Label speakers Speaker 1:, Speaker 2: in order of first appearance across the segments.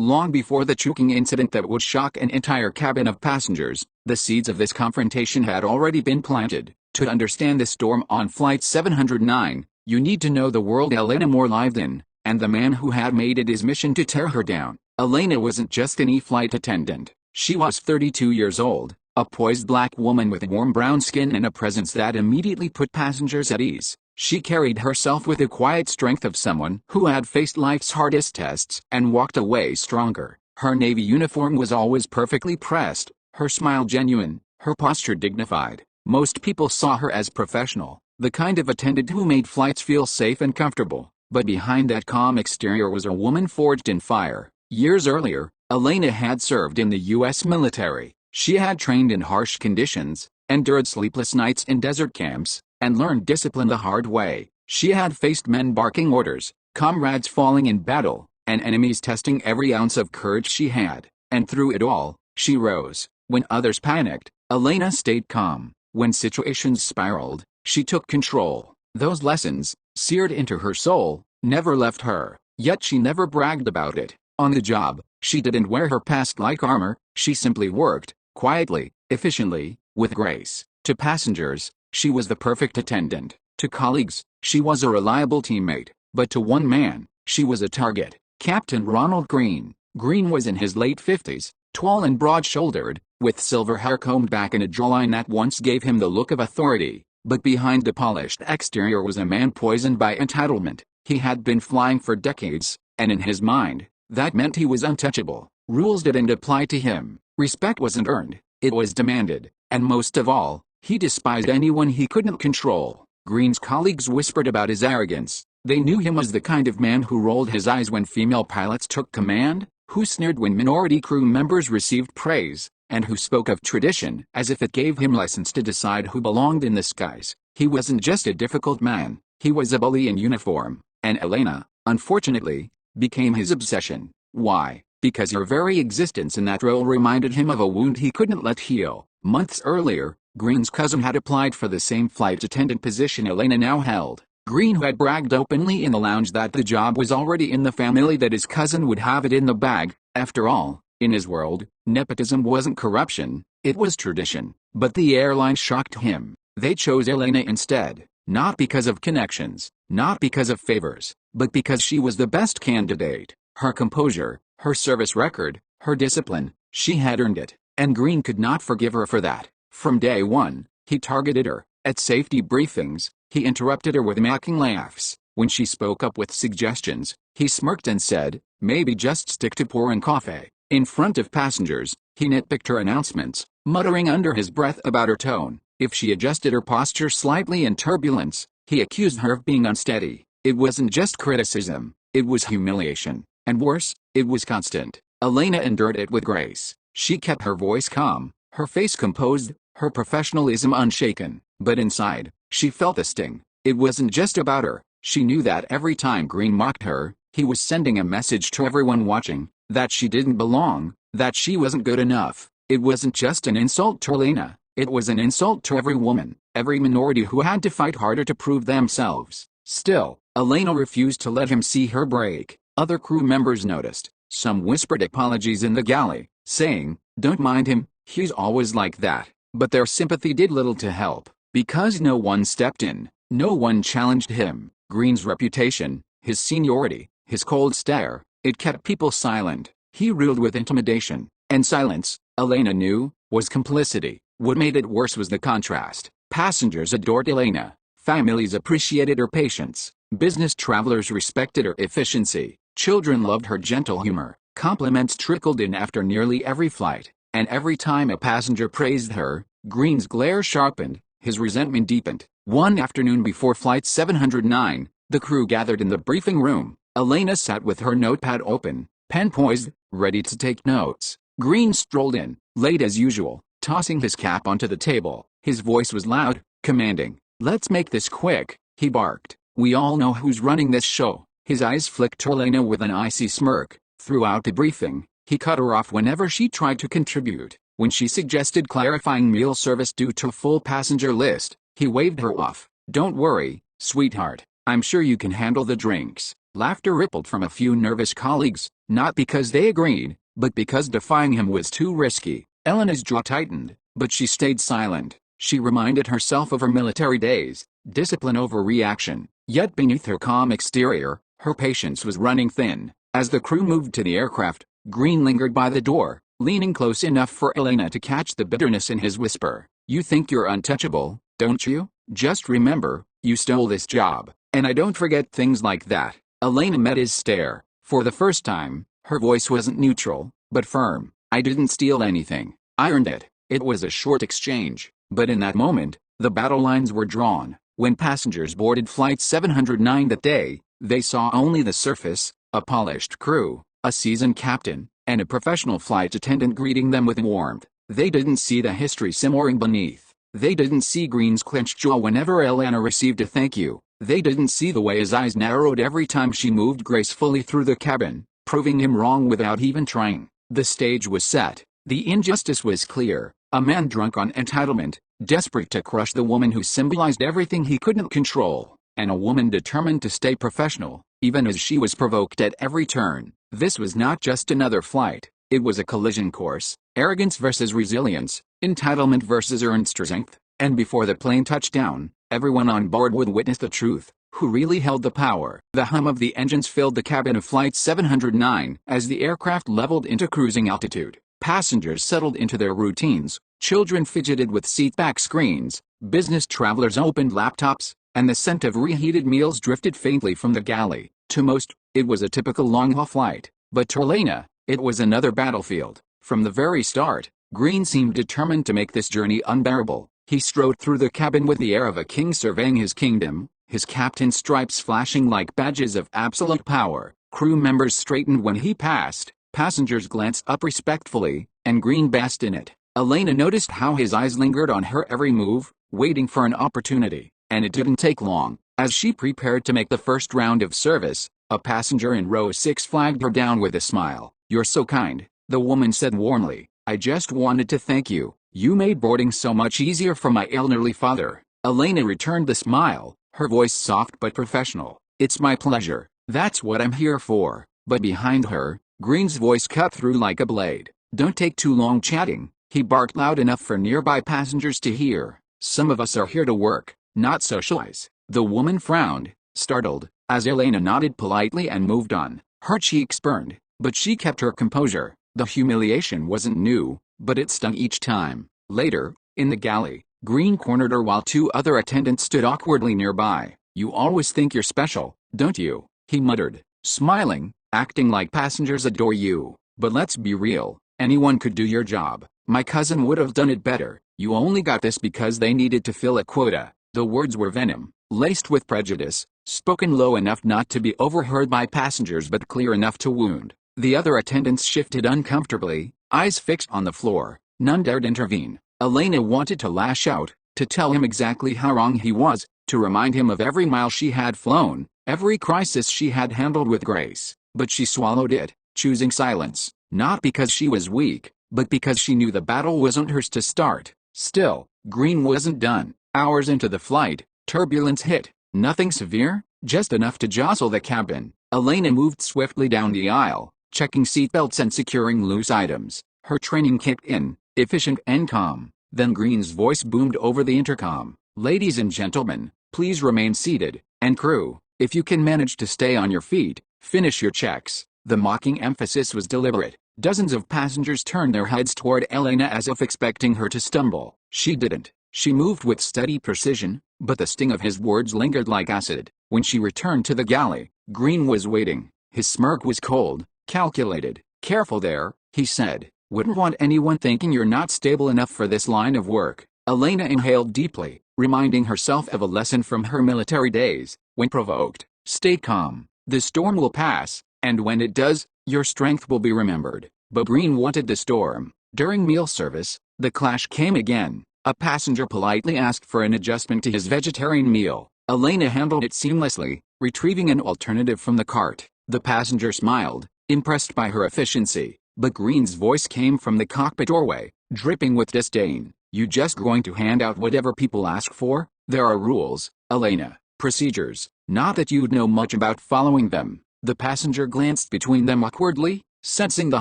Speaker 1: Long before the choking incident that would shock an entire cabin of passengers, the seeds of this confrontation had already been planted. To understand the storm on Flight 709, you need to know the world Elena more lived in, and the man who had made it his mission to tear her down. Elena wasn't just any flight attendant. She was 32 years old, a poised black woman with warm brown skin and a presence that immediately put passengers at ease. She carried herself with the quiet strength of someone who had faced life's hardest tests and walked away stronger. Her navy uniform was always perfectly pressed, her smile genuine, her posture dignified. Most people saw her as professional, the kind of attendant who made flights feel safe and comfortable. But behind that calm exterior was a woman forged in fire. Years earlier, Elena had served in the U.S. military. She had trained in harsh conditions, endured sleepless nights in desert camps, and learned discipline the hard way. She had faced men barking orders, comrades falling in battle, and enemies testing every ounce of courage she had. And through it all, she rose. When others panicked, Elena stayed calm. When situations spiraled, she took control. Those lessons, seared into her soul, never left her. Yet she never bragged about it. On the job, she didn't wear her past like armor. She simply worked, quietly, efficiently, with grace. To passengers, she was the perfect attendant. To colleagues, she was a reliable teammate. But to one man, she was a target. Captain Ronald Greene. Greene was in his late 50s, tall and broad-shouldered, with silver hair combed back and a jawline that once gave him the look of authority. But behind the polished exterior was a man poisoned by entitlement. He had been flying for decades, and in his mind, that meant he was untouchable. Rules didn't apply to him. Respect wasn't earned, it was demanded. And most of all, he despised anyone he couldn't control. Greene's colleagues whispered about his arrogance. They knew him as the kind of man who rolled his eyes when female pilots took command, who sneered when minority crew members received praise, and who spoke of tradition as if it gave him license to decide who belonged in the skies. He wasn't just a difficult man, he was a bully in uniform. And Elena, unfortunately, became his obsession. Why? Because her very existence in that role reminded him of a wound he couldn't let heal. Months earlier, Greene's cousin had applied for the same flight attendant position Elena now held. Greene had bragged openly in the lounge that the job was already in the family, that his cousin would have it in the bag. After all, in his world, nepotism wasn't corruption, it was tradition. But the airline shocked him. They chose Elena instead, not because of connections, not because of favors, but because she was the best candidate. Her composure, her service record, her discipline, she had earned it, and Greene could not forgive her for that. From day one, he targeted her. At safety briefings, he interrupted her with mocking laughs. When she spoke up with suggestions, he smirked and said, "Maybe just stick to pouring coffee." In front of passengers, he nitpicked her announcements, muttering under his breath about her tone. If she adjusted her posture slightly in turbulence, he accused her of being unsteady. It wasn't just criticism, it was humiliation. And worse, it was constant. Elena endured it with grace. She kept her voice calm, her face composed, her professionalism unshaken. But inside, she felt the sting. It wasn't just about her. She knew that every time Greene mocked her, he was sending a message to everyone watching, that she didn't belong, that she wasn't good enough. It wasn't just an insult to Elena, it was an insult to every woman, every minority who had to fight harder to prove themselves. Still, Elena refused to let him see her break. Other crew members noticed. Some whispered apologies in the galley, saying, "Don't mind him, he's always like that." But their sympathy did little to help, because no one stepped in, no one challenged him. Greene's reputation, his seniority, his cold stare, it kept people silent. He ruled with intimidation, and silence, Elena knew, was complicity. What made it worse was the contrast. Passengers adored Elena, families appreciated her patience, business travelers respected her efficiency, children loved her gentle humor. Compliments trickled in after nearly every flight, and every time a passenger praised her, Greene's glare sharpened, his resentment deepened. One afternoon before Flight 709, the crew gathered in the briefing room. Elena sat with her notepad open, pen poised, ready to take notes. Greene strolled in, late as usual, tossing his cap onto the table. His voice was loud, commanding. "Let's make this quick," he barked. "We all know who's running this show." His eyes flicked to Elena with an icy smirk. Throughout the briefing, he cut her off whenever she tried to contribute. When she suggested clarifying meal service due to a full passenger list, he waved her off. "Don't worry, sweetheart, I'm sure you can handle the drinks." Laughter rippled from a few nervous colleagues. Not because they agreed, but because defying him was too risky. Elena's jaw tightened, but she stayed silent. She reminded herself of her military days, discipline over reaction. Yet beneath her calm exterior, her patience was running thin. As the crew moved to the aircraft, Greene lingered by the door, leaning close enough for Elena to catch the bitterness in his whisper. You think you're untouchable, don't you? Just remember, you stole this job, and I don't forget things like that. Elena met his stare. For the first time, her voice wasn't neutral, but firm. I didn't steal anything. I earned it. It was a short exchange, but in that moment, the battle lines were drawn. When passengers boarded Flight 709 that day, they saw only the surface, a polished crew, a seasoned captain, and a professional flight attendant greeting them with warmth. They didn't see the history simmering beneath. They didn't see Greene's clenched jaw whenever Elena received a thank you. They didn't see the way his eyes narrowed every time she moved gracefully through the cabin, proving him wrong without even trying. The stage was set. The injustice was clear. A man drunk on entitlement, desperate to crush the woman who symbolized everything he couldn't control, and a woman determined to stay professional, even as she was provoked at every turn. This was not just another flight, it was a collision course, arrogance versus resilience, entitlement versus earned strength, and before the plane touched down, everyone on board would witness the truth. Who really held the power? The hum of the engines filled the cabin of Flight 709 as the aircraft leveled into cruising altitude. Passengers settled into their routines, children fidgeted with seatback screens, business travelers opened laptops, and the scent of reheated meals drifted faintly from the galley. To most, it was a typical long-haul flight, but to Elena, it was another battlefield. From the very start, Greene seemed determined to make this journey unbearable. He strode through the cabin with the air of a king surveying his kingdom, his captain's stripes flashing like badges of absolute power. Crew members straightened when he passed, passengers glanced up respectfully, and Greene basked in it. Elena noticed how his eyes lingered on her every move, waiting for an opportunity, and it didn't take long. As she prepared to make the first round of service, a passenger in row 6 flagged her down with a smile. You're so kind, the woman said warmly. I just wanted to thank you. You made boarding so much easier for my elderly father. Elena returned the smile, her voice soft but professional. It's my pleasure. That's what I'm here for. But behind her, Greene's voice cut through like a blade. Don't take too long chatting. He barked loud enough for nearby passengers to hear. Some of us are here to work, not socialize. The woman frowned, startled, as Elena nodded politely and moved on. Her cheeks burned, but she kept her composure. The humiliation wasn't new, but it stung each time. Later, in the galley, Greene cornered her while two other attendants stood awkwardly nearby. You always think you're special, don't you? He muttered, smiling, acting like passengers adore you. But let's be real, anyone could do your job. My cousin would have done it better. You only got this because they needed to fill a quota. The words were venom, laced with prejudice, spoken low enough not to be overheard by passengers but clear enough to wound. The other attendants shifted uncomfortably, eyes fixed on the floor. None dared intervene. Elena wanted to lash out, to tell him exactly how wrong he was, to remind him of every mile she had flown, every crisis she had handled with grace. But she swallowed it, choosing silence, not because she was weak, but because she knew the battle wasn't hers to start. Still, Greene wasn't done. Hours into the flight, turbulence hit. Nothing severe, just enough to jostle the cabin. Elena moved swiftly down the aisle, checking seatbelts and securing loose items. Her training kicked in, efficient and calm. Then Greene's voice boomed over the intercom. Ladies and gentlemen, please remain seated, and crew, if you can manage to stay on your feet, finish your checks. The mocking emphasis was deliberate. Dozens of passengers turned their heads toward Elena as if expecting her to stumble. She didn't. She moved with steady precision, but the sting of his words lingered like acid. When she returned to the galley, Greene was waiting. His smirk was cold, calculated. Careful there, he said. Wouldn't want anyone thinking you're not stable enough for this line of work. Elena inhaled deeply, reminding herself of a lesson from her military days. When provoked, stay calm. The storm will pass, and when it does, your strength will be remembered. But Greene wanted the storm. During meal service, the clash came again. A passenger politely asked for an adjustment to his vegetarian meal. Elena handled it seamlessly, retrieving an alternative from the cart. The passenger smiled, impressed by her efficiency, but Greene's voice came from the cockpit doorway, dripping with disdain. You just going to hand out whatever people ask for? There are rules, Elena, procedures, not that you'd know much about following them. The passenger glanced between them awkwardly, sensing the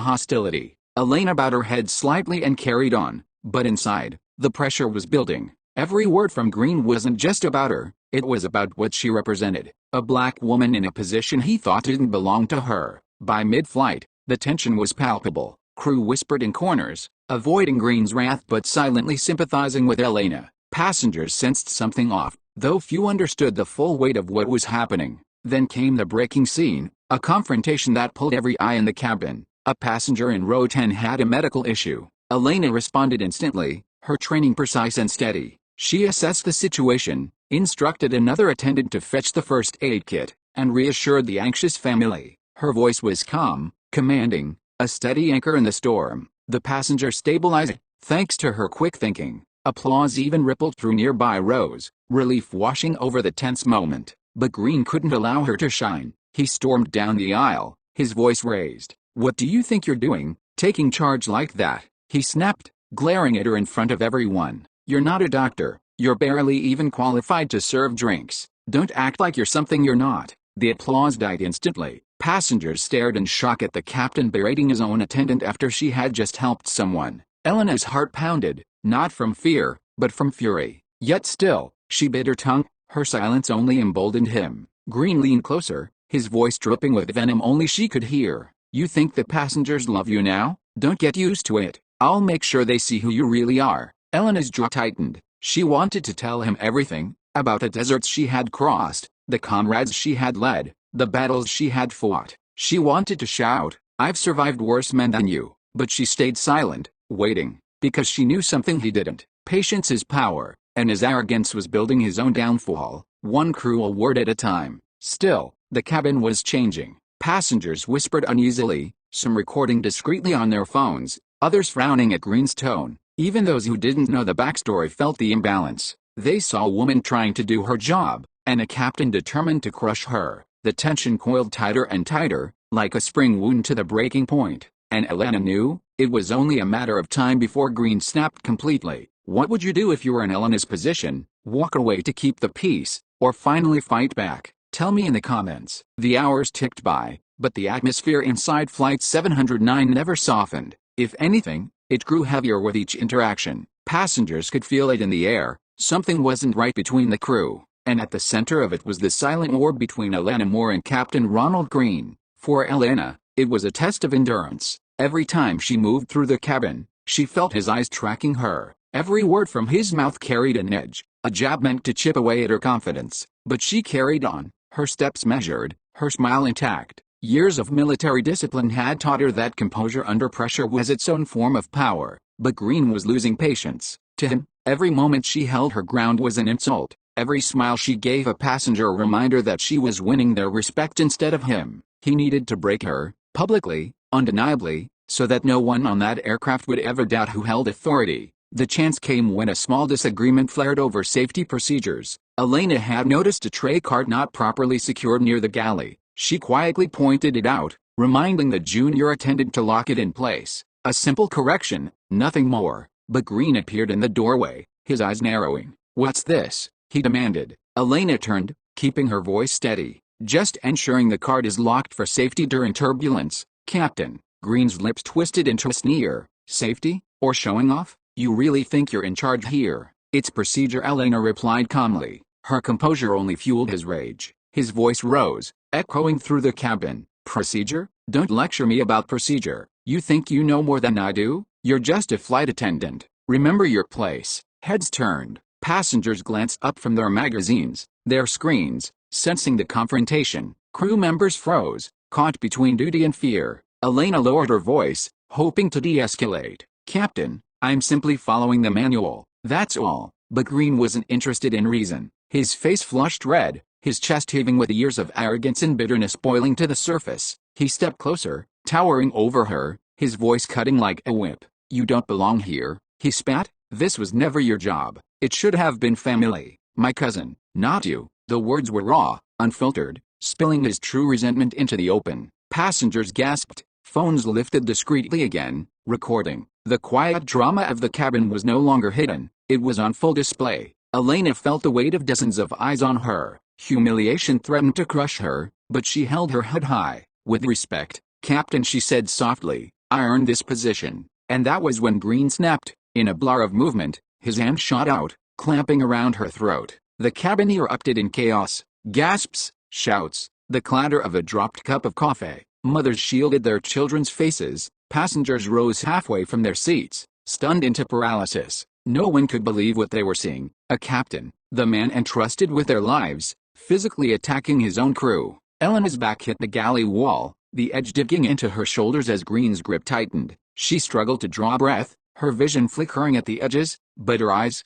Speaker 1: hostility. Elena bowed her head slightly and carried on, but inside, the pressure was building. Every word from Greene wasn't just about her, it was about what she represented, a black woman in a position he thought didn't belong to her. By mid-flight, the tension was palpable. Crew whispered in corners, avoiding Greene's wrath but silently sympathizing with Elena. Passengers sensed something off, though few understood the full weight of what was happening. Then came the breaking scene, a confrontation that pulled every eye in the cabin. A passenger in row 10 had a medical issue. Elena responded instantly, her training precise and steady. She assessed the situation, instructed another attendant to fetch the first aid kit, and reassured the anxious family. Her voice was calm, commanding, a steady anchor in the storm. The passenger stabilized, thanks to her quick thinking. Applause even rippled through nearby rows, relief washing over the tense moment. But Greene couldn't allow her to shine. He stormed down the aisle, his voice raised. "What do you think you're doing, taking charge like that?" he snapped, glaring at her in front of everyone. "You're not a doctor, you're barely even qualified to serve drinks. Don't act like you're something you're not." The applause died instantly. Passengers stared in shock at the captain berating his own attendant after she had just helped someone. Elena's heart pounded, not from fear, but from fury. Yet still, she bit her tongue, her silence only emboldened him. Greene leaned closer, his voice dripping with venom only she could hear. "You think the passengers love you now? Don't get used to it. I'll make sure they see who you really are." Elena's jaw tightened. She wanted to tell him everything, about the deserts she had crossed, the comrades she had led, the battles she had fought. She wanted to shout, "I've survived worse men than you," but she stayed silent, waiting, because she knew something he didn't. Patience is power, and his arrogance was building his own downfall, one cruel word at a time. Still, the cabin was changing. Passengers whispered uneasily, some recording discreetly on their phones, others frowning at Greene's tone. Even those who didn't know the backstory felt the imbalance. They saw a woman trying to do her job, and a captain determined to crush her. The tension coiled tighter and tighter, like a spring wound to the breaking point. And Elena knew, it was only a matter of time before Greene snapped completely. What would you do if you were in Elena's position? Walk away to keep the peace, or finally fight back? Tell me in the comments. The hours ticked by, but the atmosphere inside Flight 709 never softened. If anything, it grew heavier with each interaction. Passengers could feel it in the air. Something wasn't right between the crew, and at the center of it was the silent war between Elena Moore and Captain Ronald Greene. For Elena, it was a test of endurance. Every time she moved through the cabin, she felt his eyes tracking her. Every word from his mouth carried an edge, a jab meant to chip away at her confidence. But she carried on, her steps measured, her smile intact. Years of military discipline had taught her that composure under pressure was its own form of power. But Greene was losing patience. To him, every moment she held her ground was an insult. Every smile she gave a passenger a reminder that she was winning their respect instead of him. He needed to break her, publicly, undeniably, so that no one on that aircraft would ever doubt who held authority. The chance came when a small disagreement flared over safety procedures. Elena had noticed a tray cart not properly secured near the galley. She quietly pointed it out, reminding the junior attendant to lock it in place. A simple correction, nothing more. But Greene appeared in the doorway, his eyes narrowing. "What's this?" he demanded. Elena turned, keeping her voice steady. "Just ensuring the cart is locked for safety during turbulence, Captain." Greene's lips twisted into a sneer. "Safety? Or showing off? You really think you're in charge here?" "It's procedure," Elena replied calmly. Her composure only fueled his rage. His voice rose, echoing through the cabin. "Procedure? Don't lecture me about procedure. You think you know more than I do? You're just a flight attendant. Remember your place." Heads turned. Passengers glanced up from their magazines, their screens, sensing the confrontation. Crew members froze, caught between duty and fear. Elena lowered her voice, hoping to de-escalate. "Captain, I'm simply following the manual, that's all." But Greene wasn't interested in reason. His face flushed red, his chest heaving with years of arrogance and bitterness boiling to the surface. He stepped closer, towering over her, his voice cutting like a whip. "You don't belong here," he spat. "This was never your job. It should have been family. My cousin, not you." The words were raw, unfiltered, spilling his true resentment into the open. Passengers gasped. Phones lifted discreetly again, recording. The quiet drama of the cabin was no longer hidden. It was on full display. Elena felt the weight of dozens of eyes on her. Humiliation threatened to crush her, but she held her head high. "With respect, Captain," she said softly, "I earned this position." And that was when Greene snapped. In a blur of movement, his hand shot out, clamping around her throat. The cabin erupted in chaos. Gasps, shouts, the clatter of a dropped cup of coffee. Mothers shielded their children's faces. Passengers rose halfway from their seats, stunned into paralysis. No one could believe what they were seeing. A captain, the man entrusted with their lives, physically attacking his own crew. Elena's back hit the galley wall, the edge digging into her shoulders as Greene's grip tightened. She struggled to draw breath, her vision flickering at the edges, but her eyes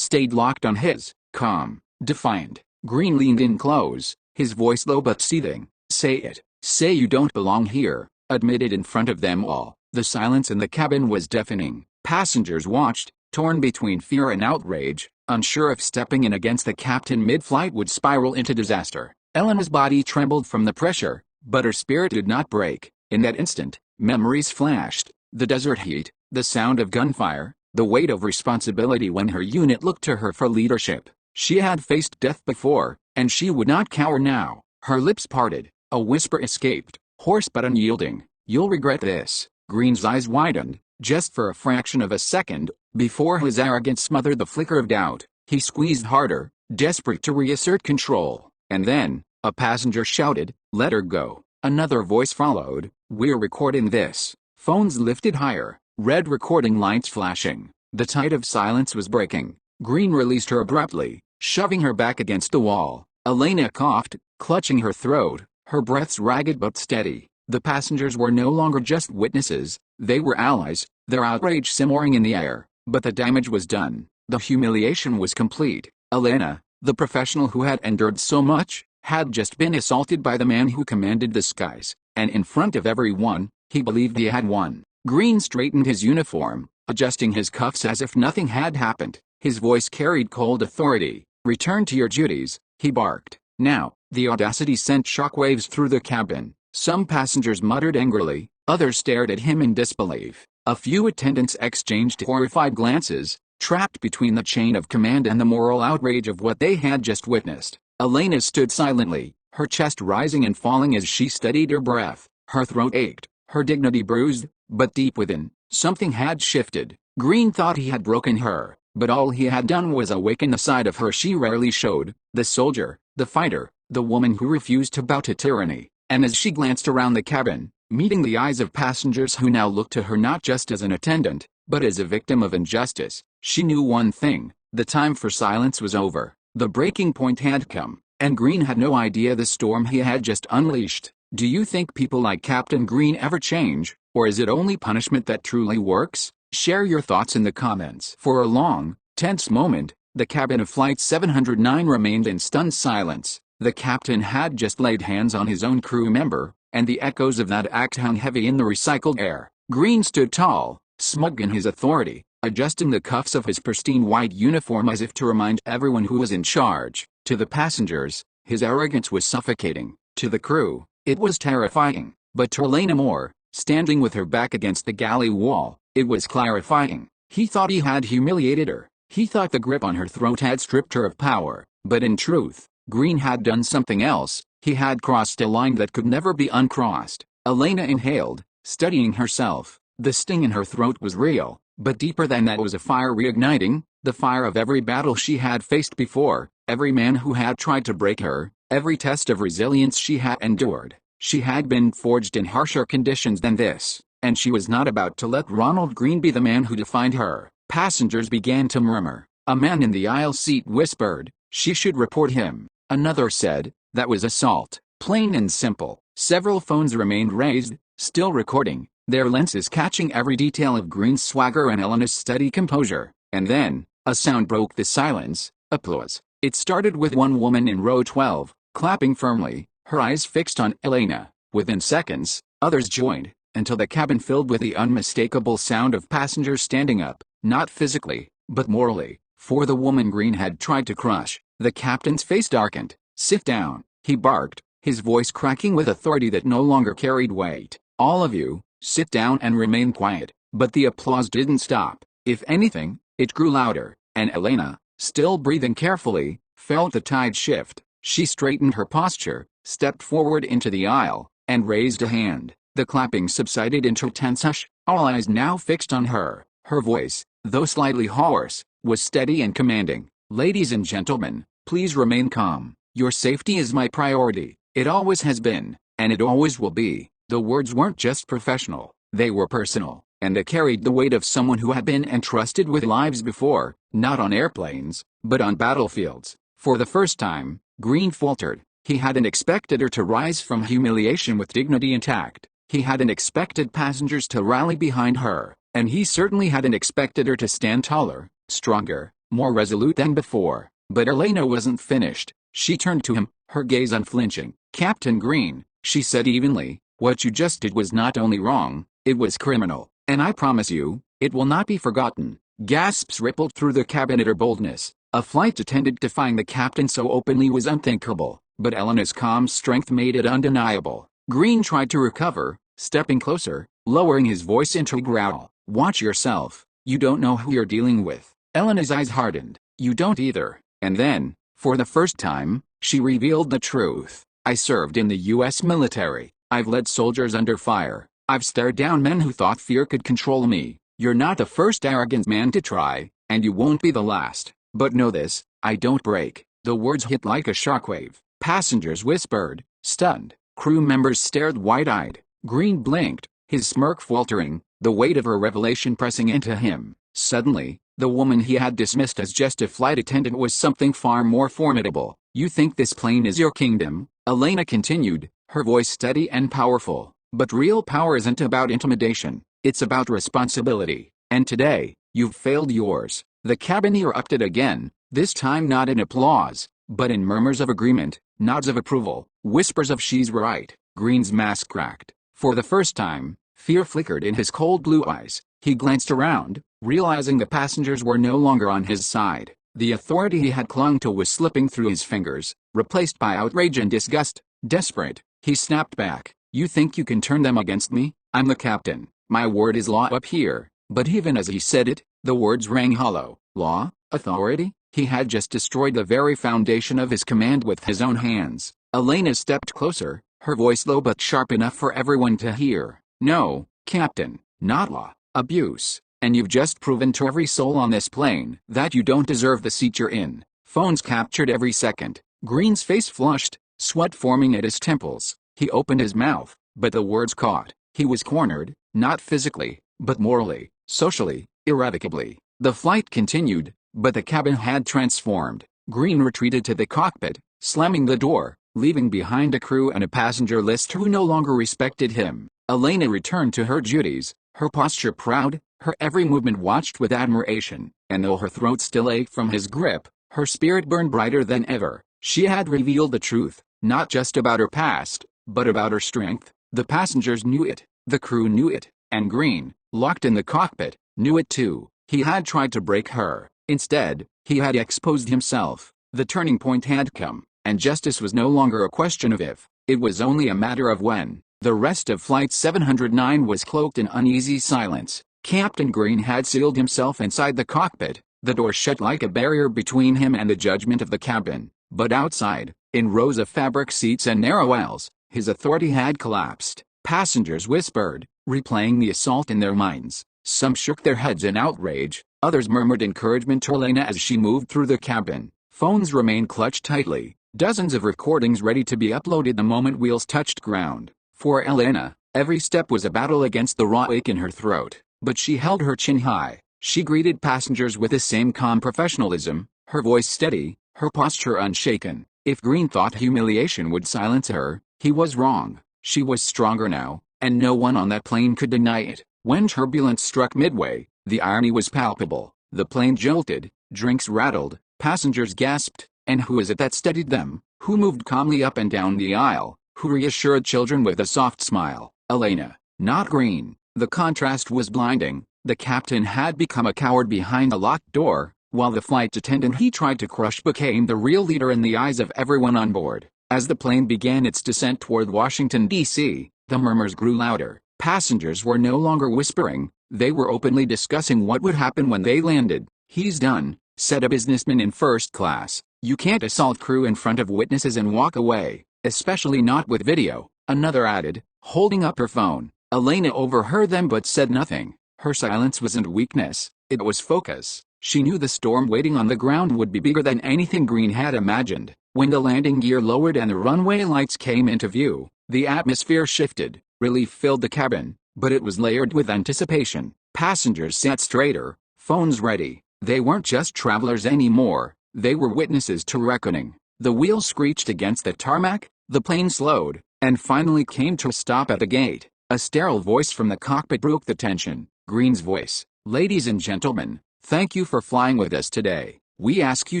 Speaker 1: stayed locked on his, calm, defiant. Greene leaned in close, his voice low but seething. "Say it. Say you don't belong here," admitted in front of them all. The silence in the cabin was deafening. Passengers watched, torn between fear and outrage, unsure if stepping in against the captain mid-flight would spiral into disaster. Elena's body trembled from the pressure, but her spirit did not break. In that instant, memories flashed. The desert heat, the sound of gunfire, the weight of responsibility when her unit looked to her for leadership. She had faced death before, and she would not cower now. Her lips parted, a whisper escaped, hoarse but unyielding. "You'll regret this." Greene's eyes widened, just for a fraction of a second, before his arrogance smothered the flicker of doubt. He squeezed harder, desperate to reassert control. And then, a passenger shouted, "Let her go." Another voice followed, "We're recording this." Phones lifted higher, red recording lights flashing. The tide of silence was breaking. Greene released her abruptly, shoving her back against the wall. Elena coughed, clutching her throat, her breaths ragged but steady. The passengers were no longer just witnesses, they were allies, their outrage simmering in the air. But the damage was done. The humiliation was complete. Elena, the professional who had endured so much, had just been assaulted by the man who commanded the skies, and in front of everyone, he believed he had won. Greene straightened his uniform, adjusting his cuffs as if nothing had happened. His voice carried cold authority. "Return to your duties," he barked. Now, the audacity sent shockwaves through the cabin. Some passengers muttered angrily, others stared at him in disbelief. A few attendants exchanged horrified glances, trapped between the chain of command and the moral outrage of what they had just witnessed. Elena stood silently, her chest rising and falling as she steadied her breath. Her throat ached, her dignity bruised, but deep within, something had shifted. Greene thought he had broken her, but all he had done was awaken the side of her she rarely showed, the soldier, the fighter, the woman who refused to bow to tyranny. And as she glanced around the cabin, meeting the eyes of passengers who now looked to her not just as an attendant, but as a victim of injustice, she knew one thing: the time for silence was over. The breaking point had come, and Greene had no idea the storm he had just unleashed. Do you think people like Captain Greene ever change, or is it only punishment that truly works? Share your thoughts in the comments. For a long, tense moment, the cabin of Flight 709 remained in stunned silence. The captain had just laid hands on his own crew member, and the echoes of that act hung heavy in the recycled air. Greene stood tall, smug in his authority, adjusting the cuffs of his pristine white uniform as if to remind everyone who was in charge. To the passengers, his arrogance was suffocating. To the crew, it was terrifying. But to Elena Moore, standing with her back against the galley wall, it was clarifying. He thought he had humiliated her. He thought the grip on her throat had stripped her of power. But in truth, Greene had done something else. He had crossed a line that could never be uncrossed. Elena inhaled, steadying herself. The sting in her throat was real, but deeper than that was a fire reigniting, the fire of every battle she had faced before, every man who had tried to break her, every test of resilience she had endured. She had been forged in harsher conditions than this, and she was not about to let Ronald Greene be the man who defined her. Passengers began to murmur. A man in the aisle seat whispered, "She should report him." Another said, "That was assault, plain and simple." Several phones remained raised, still recording, their lenses catching every detail of Greene's swagger and Elena's steady composure. And then, a sound broke the silence: applause. It started with one woman in row 12, clapping firmly, her eyes fixed on Elena. Within seconds, others joined, until the cabin filled with the unmistakable sound of passengers standing up, not physically, but morally, for the woman Greene had tried to crush. The captain's face darkened. "Sit down," he barked, his voice cracking with authority that no longer carried weight. "All of you, sit down and remain quiet." But the applause didn't stop. If anything, it grew louder, and Elena, still breathing carefully, felt the tide shift. She straightened her posture, stepped forward into the aisle, and raised a hand. The clapping subsided into a tense hush, all eyes now fixed on her. Her voice, though slightly hoarse, was steady and commanding. "Ladies and gentlemen, please remain calm. Your safety is my priority. It always has been, and it always will be." The words weren't just professional, they were personal, and they carried the weight of someone who had been entrusted with lives before, not on airplanes, but on battlefields. For the first time, Greene faltered. He hadn't expected her to rise from humiliation with dignity intact. He hadn't expected passengers to rally behind her, and he certainly hadn't expected her to stand taller, stronger, more resolute than before. But Elena wasn't finished. She turned to him, her gaze unflinching. "Captain Greene," she said evenly, "what you just did was not only wrong, it was criminal, and I promise you, it will not be forgotten." Gasps rippled through the cabin at her boldness. A flight attendant defying the captain so openly was unthinkable, but Elena's calm strength made it undeniable. Greene tried to recover, stepping closer, lowering his voice into a growl. "Watch yourself, you don't know who you're dealing with." Elena's eyes hardened. "You don't either." And then, for the first time, she revealed the truth. "I served in the U.S. military. I've led soldiers under fire. I've stared down men who thought fear could control me. You're not the first arrogant man to try, and you won't be the last. But know this, I don't break." The words hit like a shockwave. Passengers whispered, stunned. Crew members stared wide-eyed. Greene blinked, his smirk faltering, the weight of her revelation pressing into him. Suddenly, the woman he had dismissed as just a flight attendant was something far more formidable. "You think this plane is your kingdom?" Elena continued, her voice steady and powerful. "But real power isn't about intimidation, it's about responsibility. And today, you've failed yours." The cabin erupted again, this time not in applause, but in murmurs of agreement, nods of approval, whispers of "she's right." Greene's mask cracked. For the first time, fear flickered in his cold blue eyes. He glanced around, realizing the passengers were no longer on his side. The authority he had clung to was slipping through his fingers, replaced by outrage and disgust. Desperate, he snapped back. "You think you can turn them against me? I'm the captain. My word is law up here." But even as he said it, the words rang hollow. Law? Authority? He had just destroyed the very foundation of his command with his own hands. Elena stepped closer, her voice low but sharp enough for everyone to hear. "No, Captain, not law, abuse. And you've just proven to every soul on this plane that you don't deserve the seat you're in." Phones captured every second. Greene's face flushed, sweat forming at his temples. He opened his mouth, but the words caught. He was cornered, not physically, but morally, socially, irrevocably. The flight continued, but the cabin had transformed. Greene retreated to the cockpit, slamming the door, leaving behind a crew and a passenger list who no longer respected him. Elena returned to her duties, her posture proud, her every movement watched with admiration, and though her throat still ached from his grip, her spirit burned brighter than ever. She had revealed the truth, not just about her past, but about her strength. The passengers knew it, the crew knew it, and Greene, locked in the cockpit, knew it too. He had tried to break her. Instead, he had exposed himself. The turning point had come, and justice was no longer a question of if, it was only a matter of when. The rest of Flight 709 was cloaked in uneasy silence. Captain Greene had sealed himself inside the cockpit, the door shut like a barrier between him and the judgment of the cabin. But outside, in rows of fabric seats and narrow aisles, his authority had collapsed. Passengers whispered, replaying the assault in their minds. Some shook their heads in outrage, others murmured encouragement to Elena as she moved through the cabin. Phones remained clutched tightly, dozens of recordings ready to be uploaded the moment wheels touched ground. For Elena, every step was a battle against the raw ache in her throat, but she held her chin high. She greeted passengers with the same calm professionalism, her voice steady, her posture unshaken. If Greene thought humiliation would silence her, he was wrong. She was stronger now, and no one on that plane could deny it. When turbulence struck midway, the irony was palpable. The plane jolted, drinks rattled, passengers gasped, and who was it that steadied them? Who moved calmly up and down the aisle? Who reassured children with a soft smile? Elena, not Greene. The contrast was blinding. The captain had become a coward behind a locked door, while the flight attendant he tried to crush became the real leader in the eyes of everyone on board. As the plane began its descent toward Washington, D.C., the murmurs grew louder. Passengers were no longer whispering, they were openly discussing what would happen when they landed. "He's done," said a businessman in first class. "You can't assault crew in front of witnesses and walk away, especially not with video," another added, holding up her phone. Elena overheard them but said nothing. Her silence wasn't weakness, it was focus. She knew the storm waiting on the ground would be bigger than anything Greene had imagined. When the landing gear lowered and the runway lights came into view, the atmosphere shifted. Relief filled the cabin, but it was layered with anticipation. Passengers sat straighter, phones ready. They weren't just travelers anymore, they were witnesses to reckoning. The wheels screeched against the tarmac, the plane slowed, and finally came to a stop at the gate. A sterile voice from the cockpit broke the tension. Greene's voice. "Ladies and gentlemen, thank you for flying with us today. We ask you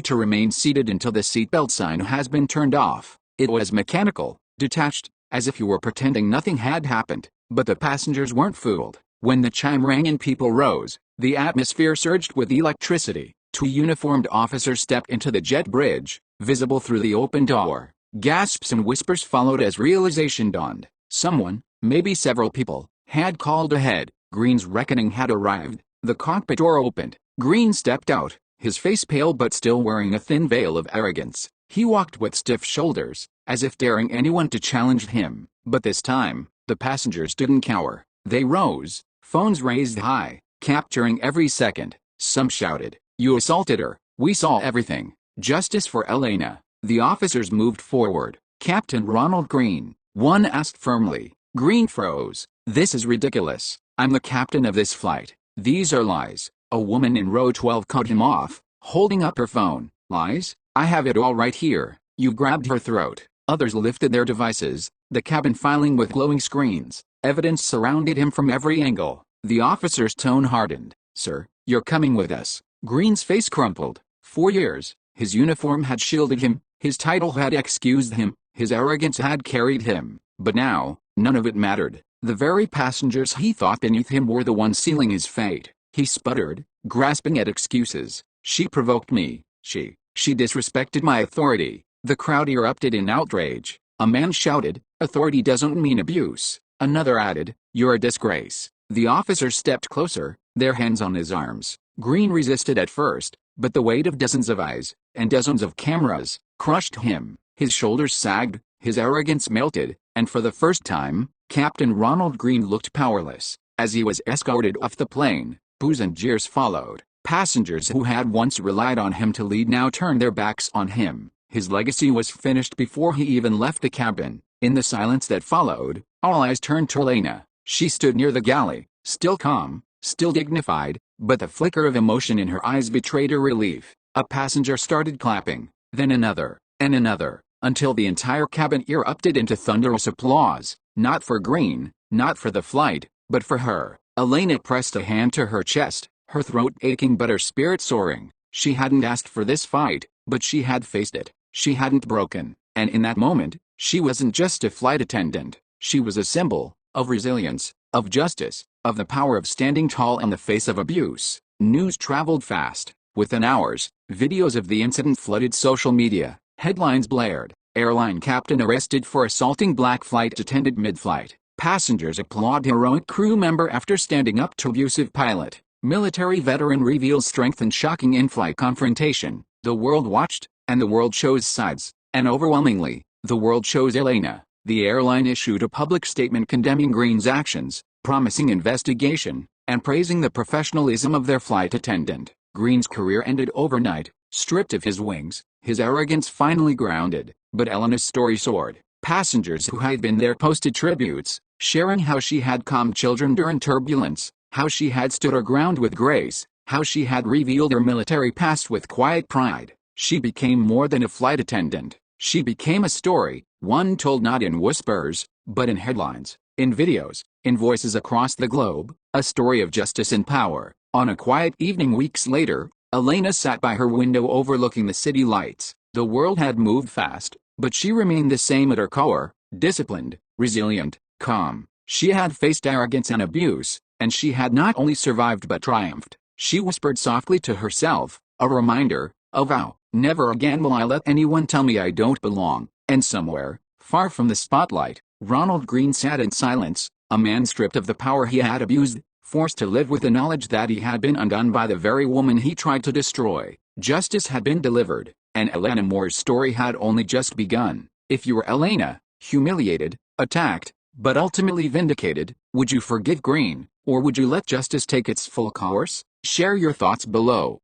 Speaker 1: to remain seated until the seatbelt sign has been turned off." It was mechanical, detached, as if you were pretending nothing had happened. But the passengers weren't fooled. When the chime rang and people rose, the atmosphere surged with electricity. Two uniformed officers stepped into the jet bridge, visible through the open door. Gasps and whispers followed as realization dawned. Someone, maybe several people, had called ahead. Greene's reckoning had arrived. The cockpit door opened. Greene stepped out, his face pale but still wearing a thin veil of arrogance. He walked with stiff shoulders, as if daring anyone to challenge him. But this time, the passengers didn't cower. They rose, phones raised high, capturing every second. Some shouted, "You assaulted her. We saw everything. Justice for Elena." The officers moved forward. "Captain Ronald Greene," one asked firmly. Greene froze. "This is ridiculous. I'm the captain of this flight. These are lies." A woman in row 12 cut him off, holding up her phone. "Lies? I have it all right here." You grabbed her throat. Others lifted their devices, the cabin filing with glowing screens. Evidence surrounded him from every angle. The officer's tone hardened. "Sir, you're coming with us." Greene's face crumpled. For years, his uniform had shielded him, his title had excused him, his arrogance had carried him. But now, none of it mattered. The very passengers he thought beneath him were the ones sealing his fate. He sputtered, grasping at excuses. "She provoked me. She disrespected my authority." The crowd erupted in outrage. A man shouted, "Authority doesn't mean abuse." Another added, "You're a disgrace." The officers stepped closer, their hands on his arms. Greene resisted at first, but the weight of dozens of eyes, and dozens of cameras, crushed him. His shoulders sagged, his arrogance melted, and for the first time, Captain Ronald Greene looked powerless. As he was escorted off the plane, boos and jeers followed. Passengers who had once relied on him to lead now turned their backs on him. His legacy was finished before he even left the cabin. In the silence that followed, all eyes turned to Elena. She stood near the galley, still calm, still dignified, but the flicker of emotion in her eyes betrayed her relief. A passenger started clapping, then another, and another, until the entire cabin erupted into thunderous applause. Not for Greene, not for the flight, but for her. Elena pressed a hand to her chest, her throat aching but her spirit soaring. She hadn't asked for this fight, but she had faced it. She hadn't broken, and in that moment, she wasn't just a flight attendant. She was a symbol of resilience, of justice, of the power of standing tall in the face of abuse. News traveled fast. Within hours, videos of the incident flooded social media. Headlines blared. Airline captain arrested for assaulting black flight attendant mid-flight. Passengers applaud heroic crew member after standing up to abusive pilot. Military veteran reveals strength in shocking in-flight confrontation. The world watched, and the world chose sides, and overwhelmingly, the world chose Elena. The airline issued a public statement condemning Greene's actions, promising investigation, and praising the professionalism of their flight attendant. Greene's career ended overnight, stripped of his wings, his arrogance finally grounded. But Elena's story soared. Passengers who had been there posted tributes, sharing how she had calmed children during turbulence, how she had stood her ground with grace, how she had revealed her military past with quiet pride. She became more than a flight attendant. She became a story, one told not in whispers, but in headlines, in videos, in voices across the globe, a story of justice and power. On a quiet evening weeks later, Elena sat by her window overlooking the city lights. The world had moved fast, but she remained the same at her core, disciplined, resilient, calm. She had faced arrogance and abuse, and she had not only survived but triumphed. She whispered softly to herself, a reminder, a vow, "Never again will I let anyone tell me I don't belong." And somewhere, far from the spotlight, Ronald Greene sat in silence, a man stripped of the power he had abused, forced to live with the knowledge that he had been undone by the very woman he tried to destroy. Justice had been delivered, and Elena Moore's story had only just begun. If you were Elena, humiliated, attacked, but ultimately vindicated, would you forgive Greene, or would you let justice take its full course? Share your thoughts below.